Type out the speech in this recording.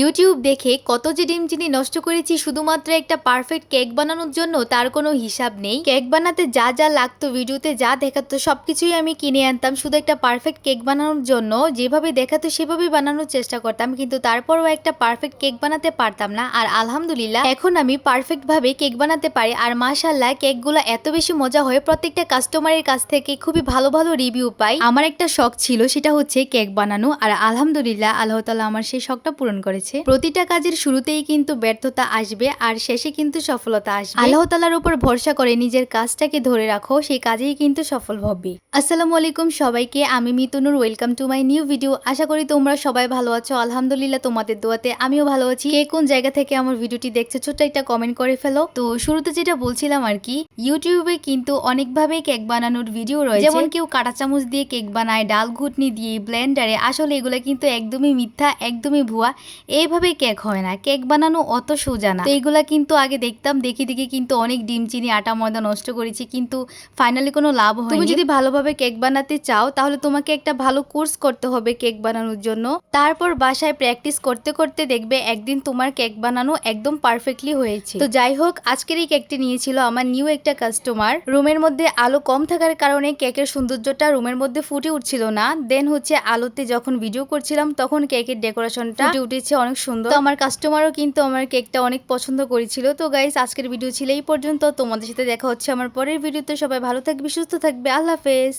YouTube দেখে কত যে ডিম চিনি নষ্ট করেছি শুধুমাত্র একটা পারফেক্ট কেক বানানোর জন্য, তার কোনো হিসাব নেই। কেক বানাতে যা যা লাগতো, ভিডিওতে যা দেখাতো সবকিছুই আমি কিনে আনতাম শুধু একটা পারফেক্ট কেক বানানোর জন্য। যেভাবে দেখাতো সেভাবেই বানানোর চেষ্টা করতাম, কিন্তু তারপরও একটা পারফেক্ট কেক বানাতে পারতাম না। আর আলহামদুলিল্লাহ এখন আমি পারফেক্ট ভাবে কেক বানাতে পারি। আর মাশাআল্লাহ কেকগুলো এত বেশি মজা হয়, প্রত্যেকটা কাস্টমারের কাছ থেকে খুবই ভালো ভালো রিভিউ পাই। আমার একটা শখ ছিল, সেটা হচ্ছে কেক বানানো, আর আলহামদুলিল্লাহ আল্লাহ তাআলা আমার সেই শখটা পূরণ করেছে। প্রতিটা কাজের শুরুতেই কিন্তু ব্যর্থতা আসবে আর শেষে কিন্তু সফলতা আসবে। আল্লাহ তাআলার উপর ভরসা করে নিজের কাজটাকে ধরে রাখো, সেই কাজেই কিন্তু সফল হবে। আসসালামু আলাইকুম সবাইকে, আমি Mitunur. Welcome to my new video. আশা করি তোমরা সবাই ভালো আছো। আলহামদুলিল্লাহ তোমাদের দোয়াতে আমিও ভালো আছি। কে কোন জায়গা থেকে আমার ভিডিওটি দেখছো ছোট্ট একটা কমেন্ট করে ফেলো। তো শুরুতে যেটা বলছিলাম আর কি, ইউটিউবে কিন্তু অনেকভাবে কেক বানানোর ভিডিও রয়েছে। যেমন কেউ কাঁটা চামচ দিয়ে কেক বানায়, ডাল ঘুটনি দিয়ে, ব্লেন্ডারে। আসলে এগুলো কিন্তু একদমই মিথ্যা, একদমই ভুয়া। এইভাবে কেক হয় না, কেক বানানো অত সোজা না। তো এইগুলা কিন্তু আগে দেখতাম, দেখি কিন্তু অনেক ডিম চিনি আটা ময়দা নষ্ট করেছি, কিন্তু ফাইনালি কোনো লাভ হয়নি। তুমি যদি ভালোভাবে কেক বানাতে চাও তাহলে তোমাকে একটা ভালো কোর্স করতে হবে কেক বানানোর জন্য। তারপর বাসায় প্র্যাকটিস করতে করতে দেখবে একদিন তোমার কেক বানানো একদম পারফেক্টলি হয়েছে। তো যাই হোক, আজকের এই কেকটি নিয়েছিল আমার নিউ একটা কাস্টমার। রুমের মধ্যে আলো কম থাকার কারণে কেকের সৌন্দর্যটা রুমের মধ্যে ফুটে উঠছিল না। দেন হচ্ছে আলোতে যখন ভিডিও করছিলাম তখন কেকের ডেকোরেশনটা ফুটে উঠেছে অনেক সুন্দর। তো আমার কাস্টমারও কিন্তু আমার কেকটা অনেক পছন্দ করেছিল। তো গাইস, আজকের ভিডিও ছিল এই পর্যন্ত। তোমাদের সাথে দেখা হচ্ছে আমার পরের ভিডিওতে। সবাই ভালো থাকবে, সুস্থ থাকবে। আল্লাহ হাফেজ।